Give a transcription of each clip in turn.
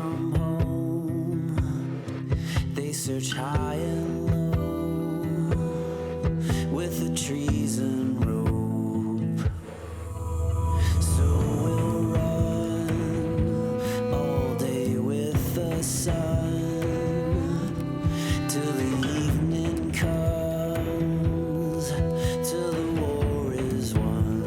from home. They search high and low with the trees and rope. So we'll run all day with the sun till the evening comes, till the war is won.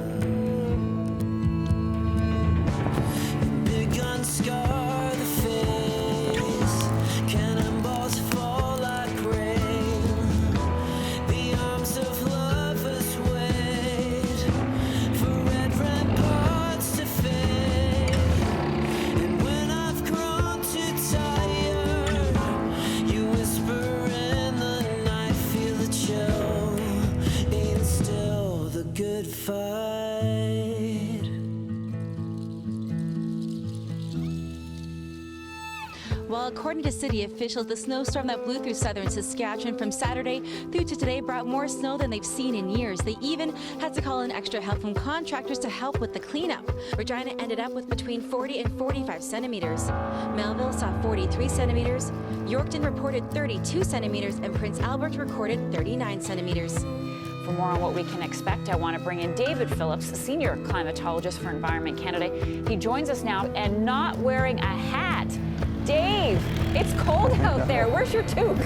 Big guns scar the face, cannonballs fall like rain. The arms of lovers wait for red ramparts to fade. And when I've grown too tired, you whisper in the night, feel the chill, ain't still the good fight. Well, according to city officials, the snowstorm that blew through southern Saskatchewan from Saturday through to today brought more snow than they've seen in years. They even had to call in extra help from contractors to help with the cleanup. Regina ended up with between 40 and 45 centimeters. Melville saw 43 centimeters. Yorkton reported 32 centimeters, and Prince Albert recorded 39 centimeters. For more on what we can expect, I want to bring in David Phillips, senior climatologist for Environment Canada. He joins us now and not wearing a hat. Dave, it's cold out there. Where's your toque?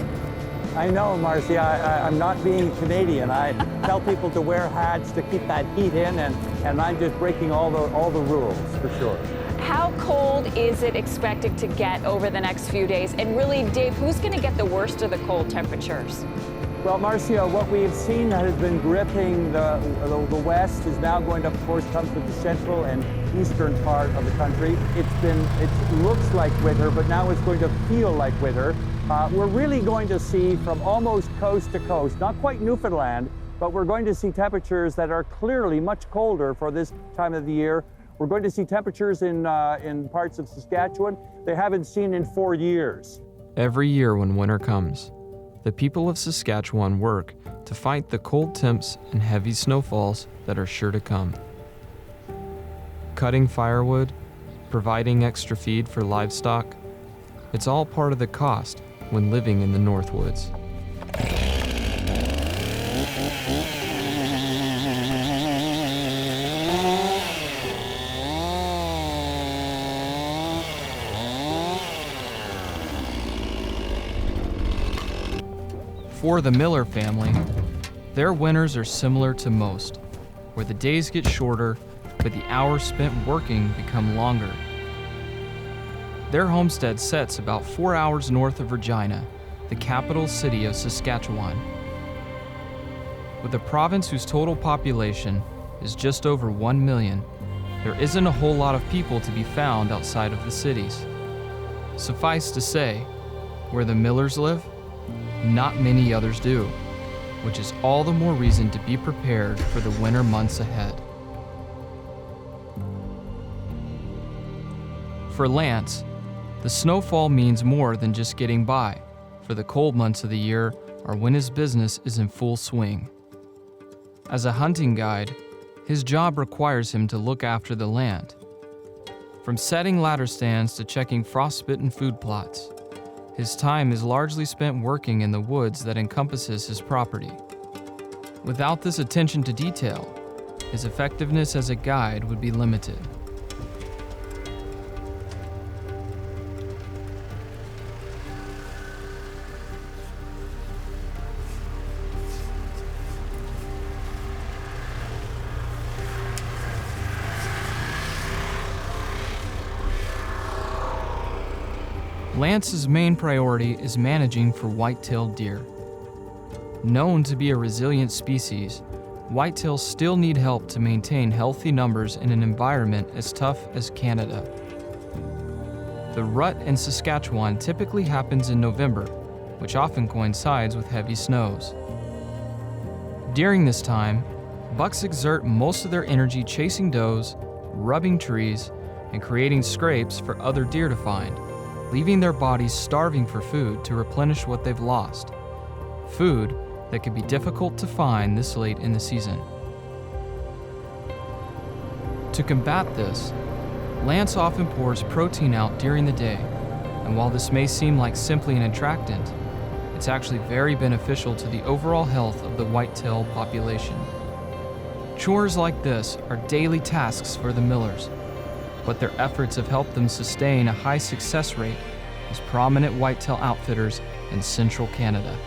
I know, Marcia. I'm not being Canadian. I tell people to wear hats to keep that heat in, and I'm just breaking all the rules, for sure. How cold is it expected to get over the next few days? And really, Dave, who's going to get the worst of the cold temperatures? Well, Marcia, what we've seen that has been gripping the west is now going to, of course, come to the central and eastern part of the country. It looks like winter, but now it's going to feel like winter. We're really going to see from almost coast to coast, not quite Newfoundland, but we're going to see temperatures that are clearly much colder for this time of the year. We're going to see temperatures in parts of Saskatchewan they haven't seen in 4 years. Every year when winter comes, the people of Saskatchewan work to fight the cold temps and heavy snowfalls that are sure to come. Cutting firewood, providing extra feed for livestock, it's all part of the cost when living in the Northwoods. For the Miller family, their winters are similar to most, where the days get shorter, but the hours spent working become longer. Their homestead sits about 4 hours north of Regina, the capital city of Saskatchewan. With a province whose total population is just over 1 million, there isn't a whole lot of people to be found outside of the cities. Suffice to say, where the Millers live, not many others do, which is all the more reason to be prepared for the winter months ahead. For Lance, the snowfall means more than just getting by, for the cold months of the year are when his business is in full swing. As a hunting guide, his job requires him to look after the land. From setting ladder stands to checking frostbitten food plots, his time is largely spent working in the woods that encompasses his property. Without this attention to detail, his effectiveness as a guide would be limited. Lance's main priority is managing for white-tailed deer. Known to be a resilient species, whitetails still need help to maintain healthy numbers in an environment as tough as Canada. The rut in Saskatchewan typically happens in November, which often coincides with heavy snows. During this time, bucks exert most of their energy chasing does, rubbing trees, and creating scrapes for other deer to find, leaving their bodies starving for food to replenish what they've lost. Food that can be difficult to find this late in the season. To combat this, Lance often pours protein out during the day, And while this may seem like simply an attractant, it's actually very beneficial to the overall health of the whitetail population. Chores like this are daily tasks for the millers, but their efforts have helped them sustain a high success rate as prominent whitetail outfitters in central Canada.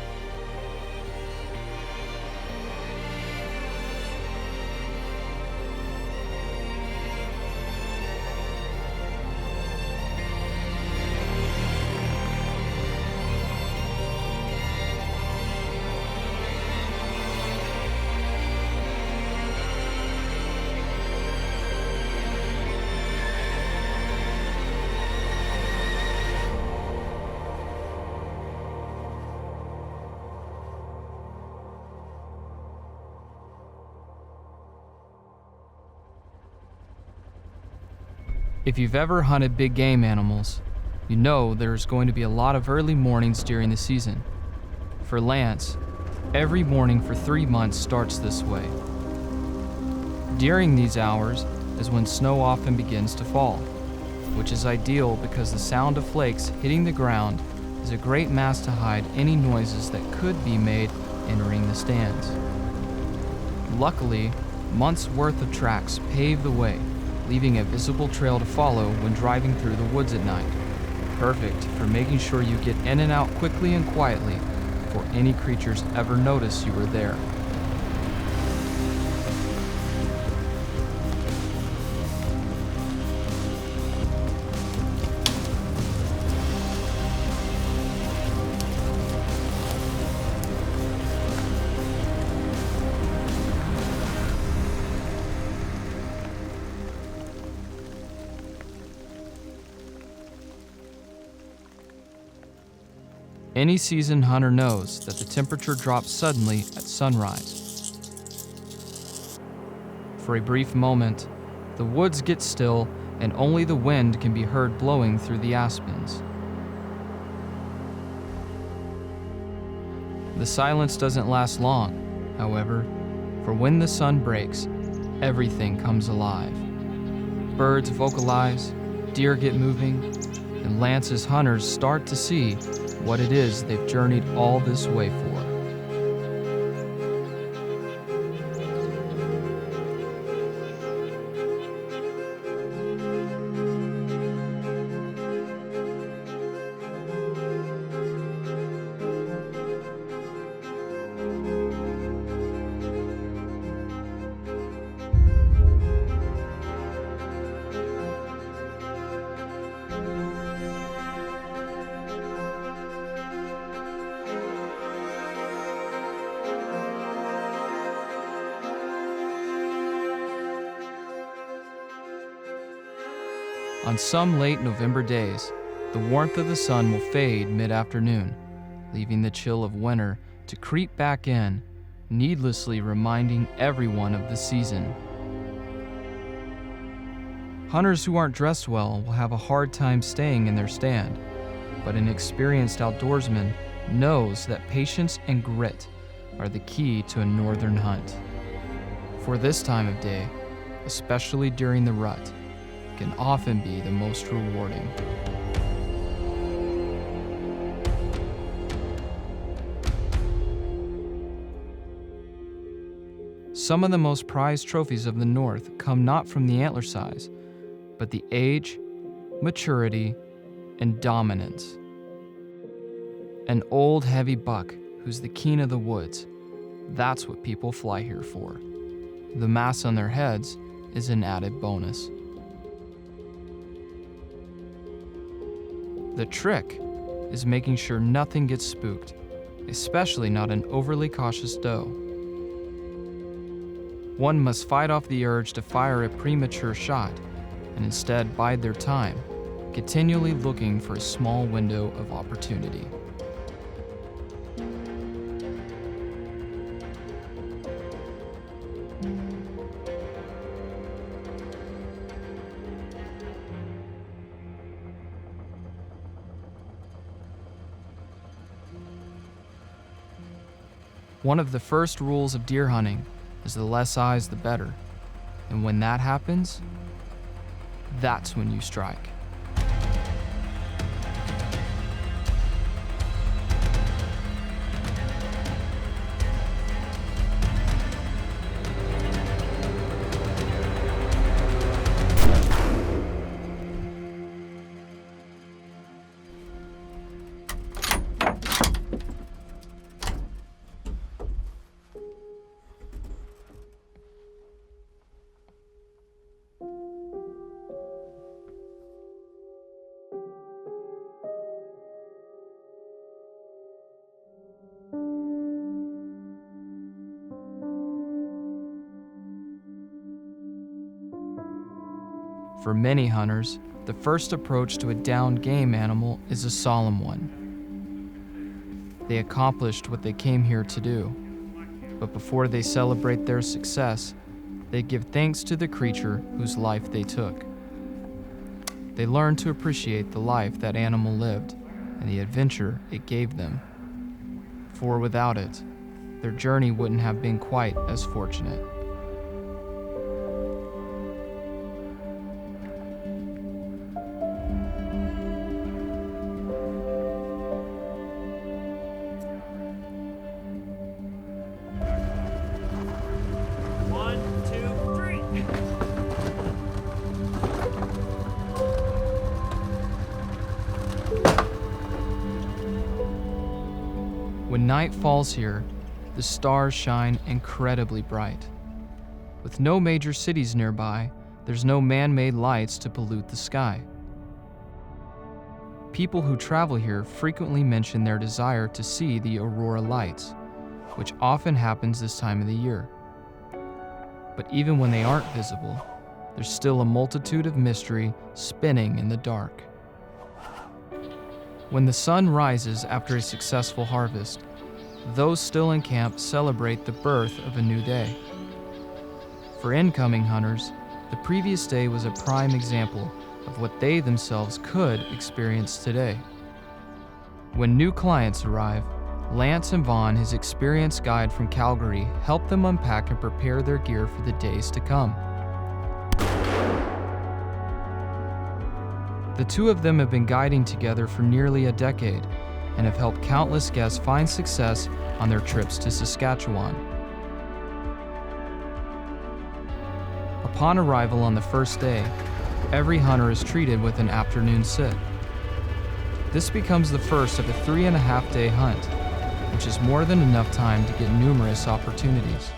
If you've ever hunted big game animals, you know there's going to be a lot of early mornings during the season. For Lance, every morning for 3 months starts this way. During these hours is when snow often begins to fall, which is ideal because the sound of flakes hitting the ground is a great mask to hide any noises that could be made entering the stands. Luckily, months' worth of tracks pave the way, leaving a visible trail to follow when driving through the woods at night. Perfect for making sure you get in and out quickly and quietly before any creatures ever notice you are there. Any seasoned hunter knows that the temperature drops suddenly at sunrise. For a brief moment, the woods get still and only the wind can be heard blowing through the aspens. The silence doesn't last long, however, for when the sun breaks, everything comes alive. Birds vocalize, deer get moving, and Lance's hunters start to see what it is they've journeyed all this way for. On some late November days, the warmth of the sun will fade mid-afternoon, leaving the chill of winter to creep back in, needlessly reminding everyone of the season. Hunters who aren't dressed well will have a hard time staying in their stand, but an experienced outdoorsman knows that patience and grit are the key to a northern hunt. For this time of day, especially during the rut, can often be the most rewarding. Some of the most prized trophies of the North come not from the antler size, but the age, maturity, and dominance. An old heavy buck who's the king of the woods, that's what people fly here for. The mass on their heads is an added bonus. The trick is making sure nothing gets spooked, especially not an overly cautious doe. One must fight off the urge to fire a premature shot and instead bide their time, continually looking for a small window of opportunity. One of the first rules of deer hunting is the less eyes the better, and when that happens, that's when you strike. For many hunters, the first approach to a downed game animal is a solemn one. They accomplished what they came here to do, but before they celebrate their success, they give thanks to the creature whose life they took. They learn to appreciate the life that animal lived and the adventure it gave them. For without it, their journey wouldn't have been quite as fortunate. When night falls here, the stars shine incredibly bright. With no major cities nearby, there's no man-made lights to pollute the sky. People who travel here frequently mention their desire to see the aurora lights, which often happens this time of the year. But even when they aren't visible, there's still a multitude of mystery spinning in the dark. When the sun rises after a successful harvest, those still in camp celebrate the birth of a new day. For incoming hunters, the previous day was a prime example of what they themselves could experience today. When new clients arrive, Lance and Vaughn, his experienced guide from Calgary, help them unpack and prepare their gear for the days to come. The two of them have been guiding together for nearly a decade and have helped countless guests find success on their trips to Saskatchewan. Upon arrival on the first day, every hunter is treated with an afternoon sit. This becomes the first of a 3.5-day hunt, which is more than enough time to get numerous opportunities.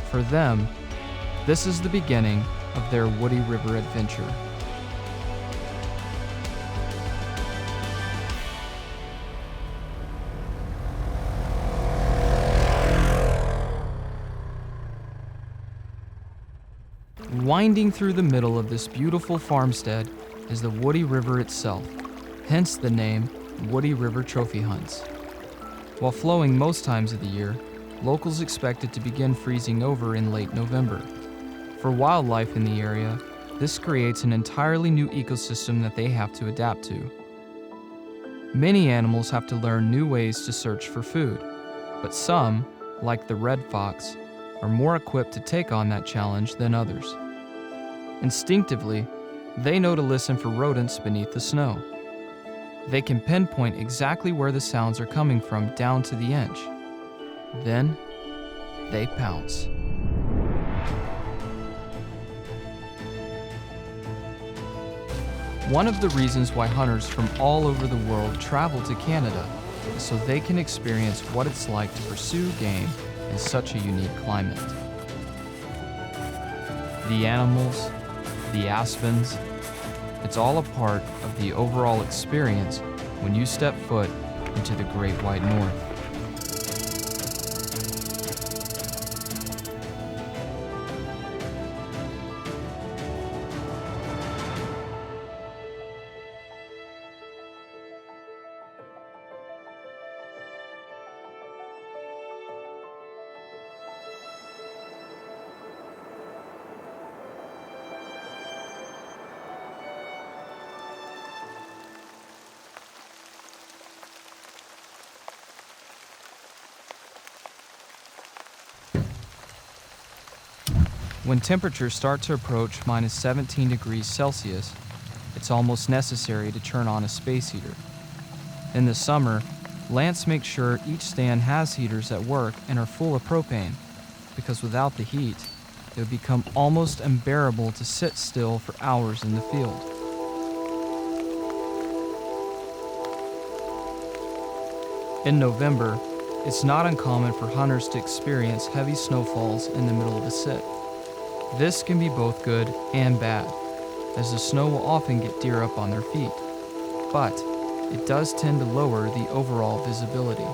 For them, this is the beginning of their Woody River adventure. Winding through the middle of this beautiful farmstead is the Woody River itself, hence the name Woody River Trophy Hunts. While flowing most times of the year, locals expect it to begin freezing over in late November. For wildlife in the area, this creates an entirely new ecosystem that they have to adapt to. Many animals have to learn new ways to search for food, but some, like the red fox, are more equipped to take on that challenge than others. Instinctively, they know to listen for rodents beneath the snow. They can pinpoint exactly where the sounds are coming from down to the inch. Then, they pounce. One of the reasons why hunters from all over the world travel to Canada is so they can experience what it's like to pursue game in such a unique climate. The animals, the aspens, it's all a part of the overall experience when you step foot into the Great White North. When temperatures start to approach minus 17 degrees Celsius, it's almost necessary to turn on a space heater. In the summer, Lance makes sure each stand has heaters at work and are full of propane, because without the heat, it would become almost unbearable to sit still for hours in the field. In November, it's not uncommon for hunters to experience heavy snowfalls in the middle of a sit. This can be both good and bad, as the snow will often get deer up on their feet, but it does tend to lower the overall visibility.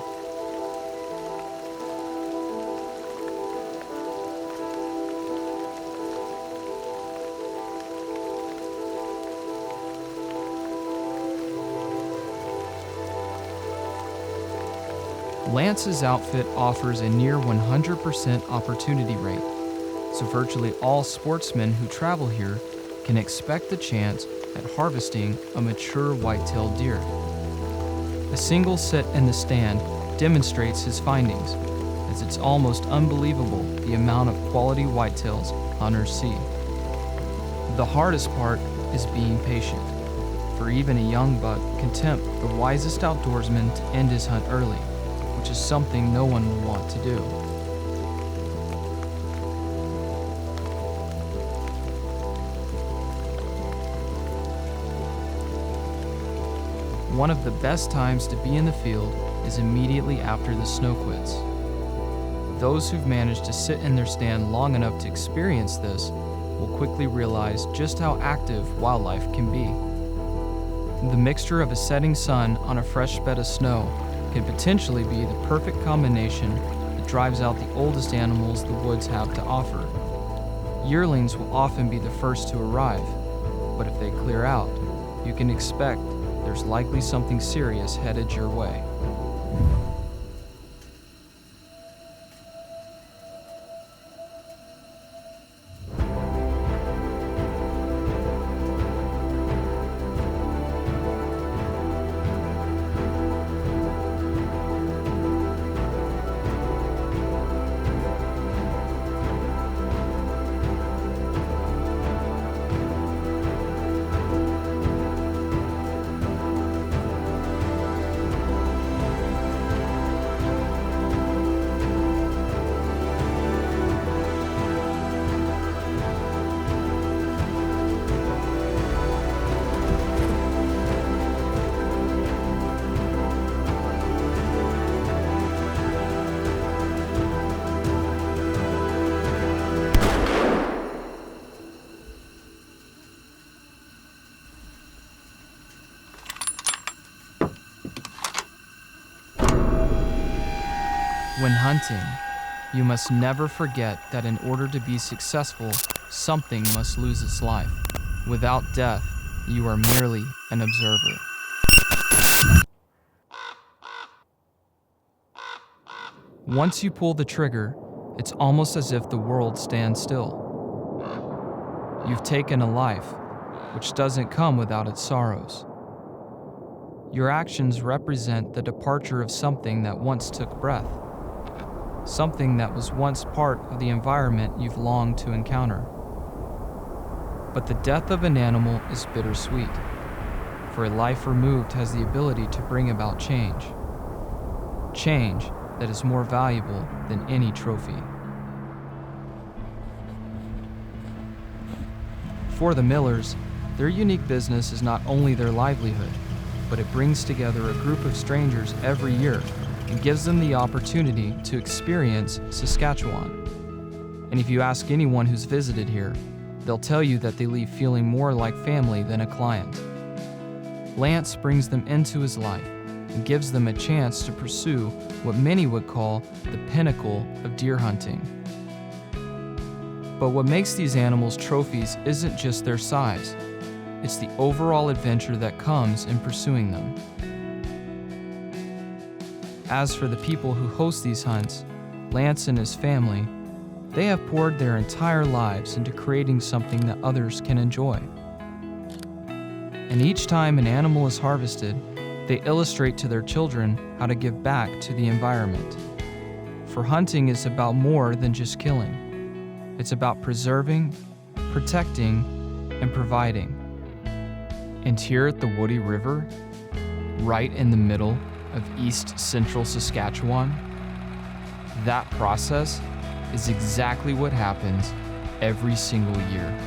Lance's outfit offers a near 100% opportunity rate, so virtually all sportsmen who travel here can expect a chance at harvesting a mature white-tailed deer. A single sit in the stand demonstrates his findings, as it's almost unbelievable the amount of quality whitetails hunters see. The hardest part is being patient, for even a young buck can tempt the wisest outdoorsman to end his hunt early, which is something no one will want to do. One of the best times to be in the field is immediately after the snow quits. Those who've managed to sit in their stand long enough to experience this will quickly realize just how active wildlife can be. The mixture of a setting sun on a fresh bed of snow can potentially be the perfect combination that drives out the oldest animals the woods have to offer. Yearlings will often be the first to arrive, but if they clear out, you can expect there's likely something serious headed your way. When hunting, you must never forget that in order to be successful, something must lose its life. Without death, you are merely an observer. Once you pull the trigger, it's almost as if the world stands still. You've taken a life, which doesn't come without its sorrows. Your actions represent the departure of something that once took breath. Something that was once part of the environment you've longed to encounter. But the death of an animal is bittersweet, for a life removed has the ability to bring about change. Change that is more valuable than any trophy. For the Millers, their unique business is not only their livelihood, but it brings together a group of strangers every year and gives them the opportunity to experience Saskatchewan. And if you ask anyone who's visited here, they'll tell you that they leave feeling more like family than a client. Lance brings them into his life and gives them a chance to pursue what many would call the pinnacle of deer hunting. But what makes these animals trophies isn't just their size, it's the overall adventure that comes in pursuing them. As for the people who host these hunts, Lance and his family, they have poured their entire lives into creating something that others can enjoy. And each time an animal is harvested, they illustrate to their children how to give back to the environment. For hunting is about more than just killing. It's about preserving, protecting, and providing. And here at the Woody River, right in the middle of East Central Saskatchewan, that process is exactly what happens every single year.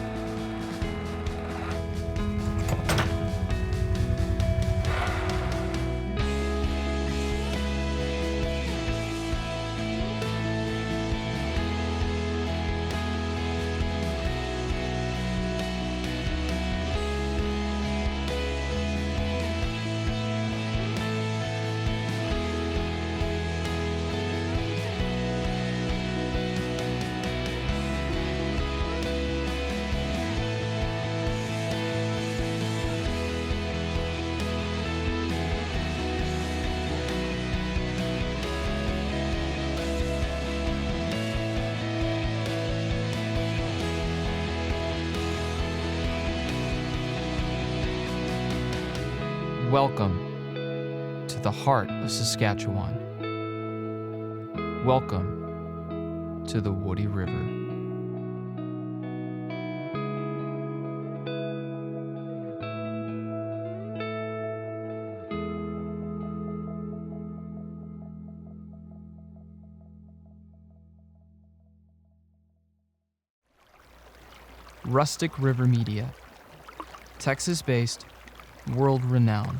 Welcome to the heart of Saskatchewan. Welcome to the Woody River. Rustic River Media, Texas-based, world-renowned.